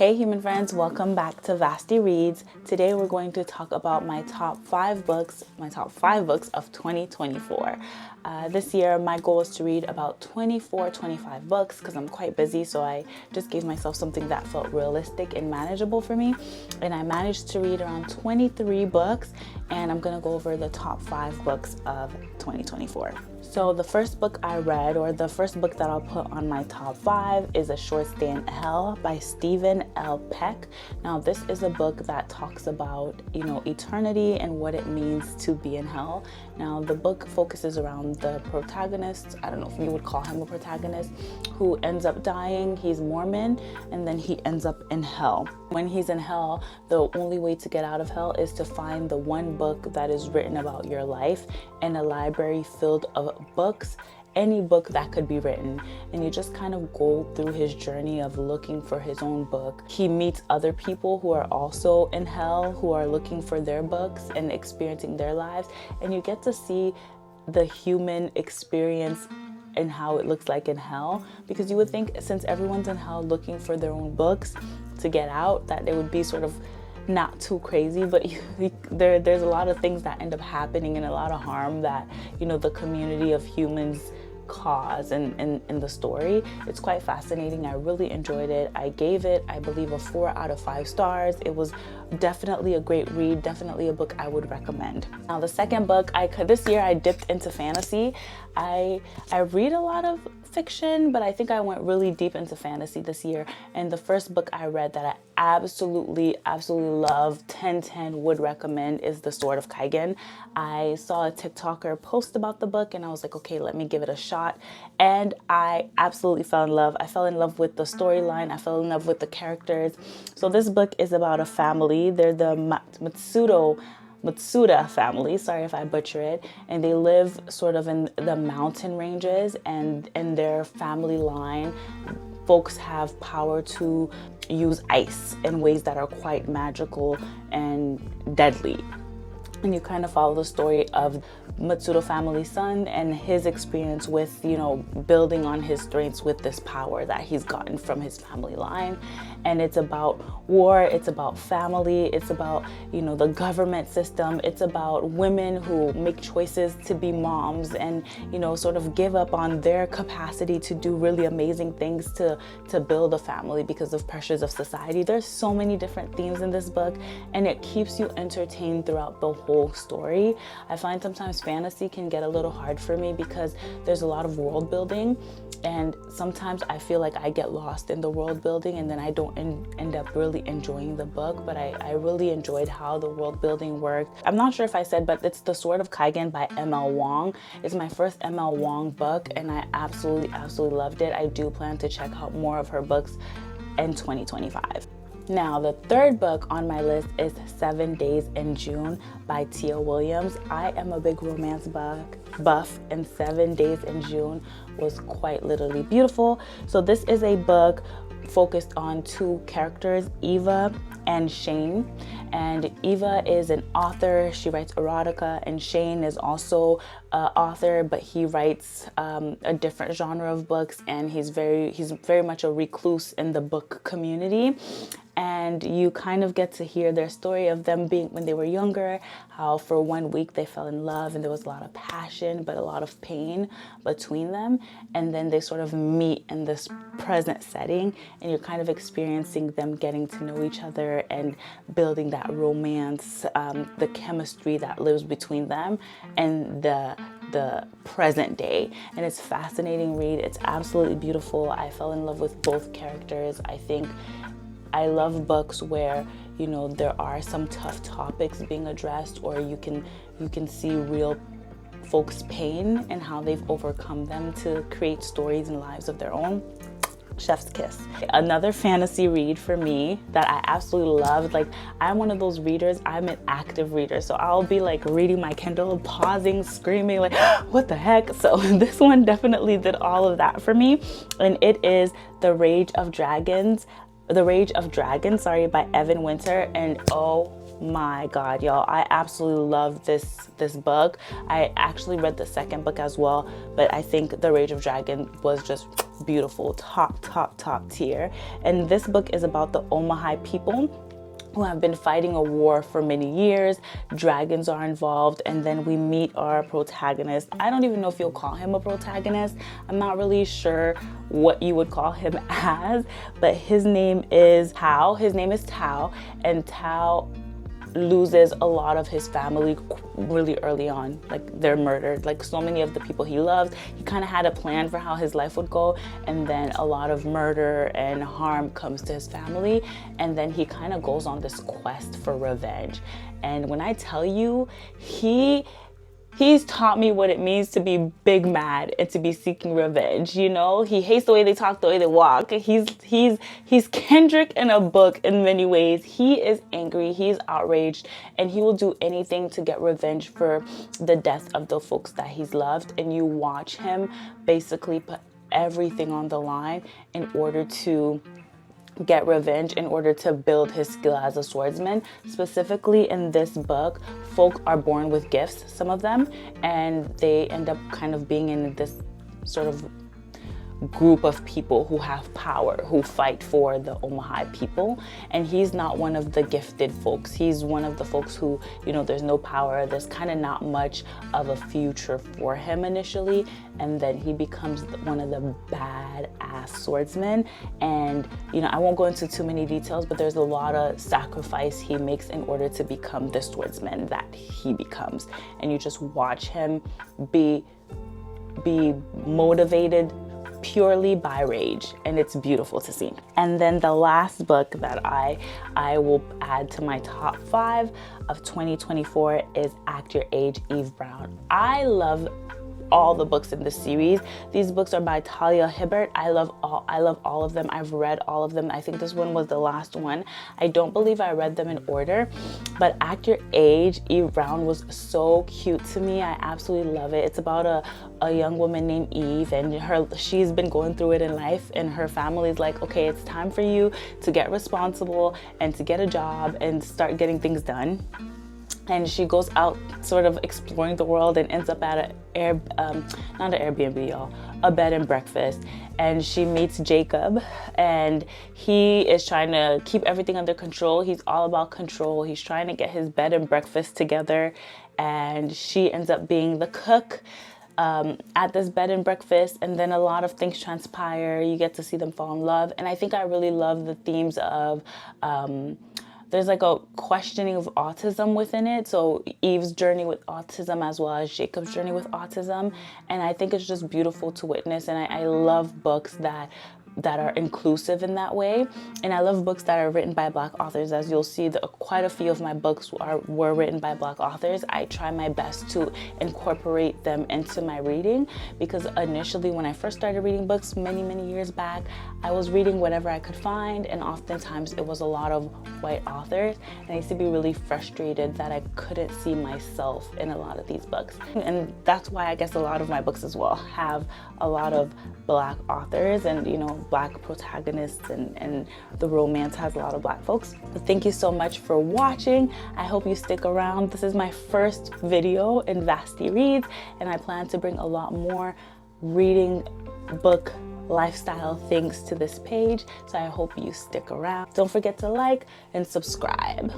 Hey human friends, welcome back to Vasti Reads. Today we're going to talk about my top 5 books of 2024. This year my goal is to read about 25 books because I'm quite busy, so I just gave myself something that felt realistic and manageable for me. And I managed to read around 23 books, and I'm going to go over the top 5 books of 2024. So the first book I read, or the first book that I'll put on my top 5, is A Short Stay in Hell by Stephen L. Peck. Now this is a book that talks about, eternity and what it means to be in hell. Now the book focuses around the protagonist, I don't know if you would call him a protagonist, who ends up dying. He's Mormon, and then he ends up in hell. When he's in hell, the only way to get out of hell is to find the one book that is written about your life in a library filled of books, any book that could be written. And you just kind of go through his journey of looking for his own book. He meets other people who are also in hell, who are looking for their books and experiencing their lives, and you get to see the human experience and how it looks like in hell, because you would think since everyone's in hell looking for their own books to get out, that it would be sort of not too crazy, but there's a lot of things that end up happening and a lot of harm that the community of humans cause in the story. It's quite fascinating. I really enjoyed it. I gave it, I believe, a 4 out of 5 stars. It was definitely a great read, definitely a book I would recommend. Now the second book, this year I dipped into fantasy. I read a lot of fiction, but I think I went really deep into fantasy this year. And the first book I read that I absolutely love, 10/10 would recommend, is The Sword of Kaigen. I saw a TikToker post about the book and I was like, okay, let me give it a shot. And I absolutely fell in love. I fell in love with the storyline. I fell in love with the characters. So this book is about a family. They're the Matsuda family, sorry if I butcher it, and they live sort of in the mountain ranges, and in their family line, folks have power to use ice in ways that are quite magical and deadly. And you kind of follow the story of Matsuda family's son and his experience with, building on his strengths with this power that he's gotten from his family line. And it's about war, it's about family, it's about, the government system, it's about women who make choices to be moms and, sort of give up on their capacity to do really amazing things to build a family because of pressures of society. There's so many different themes in this book, and it keeps you entertained throughout the whole story. I find sometimes fantasy can get a little hard for me because there's a lot of world building, and sometimes I feel like I get lost in the world building and then I don't end up really enjoying the book. But I really enjoyed how the world building worked. I'm not sure if I said, but it's The Sword of Kaigen by M.L. Wong. It's my first M.L. Wong book, and I absolutely loved it. I do plan to check out more of her books in 2025. Now, the third book on my list is 7 Days in June by Tia Williams. I am a big romance buff, and 7 Days in June was quite literally beautiful. So this is a book focused on 2 characters, Eva and Shane. And Eva is an author. She writes erotica, and Shane is also an author, but he writes a different genre of books, and he's very much a recluse in the book community. And you kind of get to hear their story of them being when they were younger, how for 1 week they fell in love and there was a lot of passion but a lot of pain between them, and then they sort of meet in this present setting, and you're kind of experiencing them getting to know each other and building that romance, the chemistry that lives between them and the present day. And it's a fascinating read. It's absolutely beautiful. I fell in love with both characters. I love books where there are some tough topics being addressed, or you can see real folks' pain and how they've overcome them to create stories and lives of their own. Chef's kiss. Another fantasy read for me that I absolutely loved. Like, I'm one of those readers, I'm an active reader, so I'll be like reading my Kindle, pausing, screaming like, what the heck? So this one definitely did all of that for me, and it is The Rage of Dragons by Evan Winter. And oh my god, y'all, I absolutely love this book. I actually read the second book as well, but I think The Rage of Dragon was just beautiful, top tier. And this book is about the Omaha people who have been fighting a war for many years. Dragons are involved, and then we meet our protagonist. I don't even know if you'll call him a protagonist. I'm not really sure what you would call him as, but his name is Tao. And Tao loses a lot of his family really early on. Like, they're murdered. Like, so many of the people he loves, he kind of had a plan for how his life would go, and then a lot of murder and harm comes to his family, and then he kind of goes on this quest for revenge. And when I tell you, he's taught me what it means to be big mad and to be seeking revenge. You know, he hates the way they talk, the way they walk. He's Kendrick in a book in many ways. He is angry, he's outraged, and he will do anything to get revenge for the death of the folks that he's loved. And you watch him basically put everything on the line in order to get revenge, in order to build his skill as a swordsman. Specifically in this book, folk are born with gifts, some of them, and they end up kind of being in this sort of group of people who have power, who fight for the Omaha people. And he's not one of the gifted folks. He's one of the folks who, you know, there's no power, there's kind of not much of a future for him initially, and then he becomes one of the badass swordsmen. And, you know, I won't go into too many details, but there's a lot of sacrifice he makes in order to become the swordsman that he becomes. And you just watch him be motivated purely by rage, and it's beautiful to see. And then the last book that I will add to my top 5 of 2024 is Act Your Age, Eve Brown. I love all the books in this series. These books are by Talia Hibbert. I love all of them. I've read all of them. I think this one was the last one. I don't believe I read them in order, but Act Your Age, Eve Brown was so cute to me. I absolutely love it. It's about a young woman named Eve, and she's been going through it in life, and her family's like, okay, it's time for you to get responsible and to get a job and start getting things done. And she goes out sort of exploring the world and ends up at not an Airbnb, y'all, a bed and breakfast. And she meets Jacob, and he is trying to keep everything under control. He's all about control. He's trying to get his bed and breakfast together, and she ends up being the cook at this bed and breakfast. And then a lot of things transpire. You get to see them fall in love. And I think I really love the themes of there's like a questioning of autism within it. So Eve's journey with autism as well as Jacob's journey with autism. And I think it's just beautiful to witness. And I love books that are inclusive in that way. And I love books that are written by Black authors. As you'll see, quite a few of my books were written by Black authors. I try my best to incorporate them into my reading, because initially when I first started reading books many years back, I was reading whatever I could find, and oftentimes it was a lot of white authors, and I used to be really frustrated that I couldn't see myself in a lot of these books. And that's why I guess a lot of my books as well have a lot of Black authors and, you know, Black protagonists, and the romance has a lot of Black folks. But thank you so much for watching. I hope you stick around. This is my first video in Vasti Reads, and I plan to bring a lot more reading, book, lifestyle things to this page. So I hope you stick around. Don't forget to like and subscribe.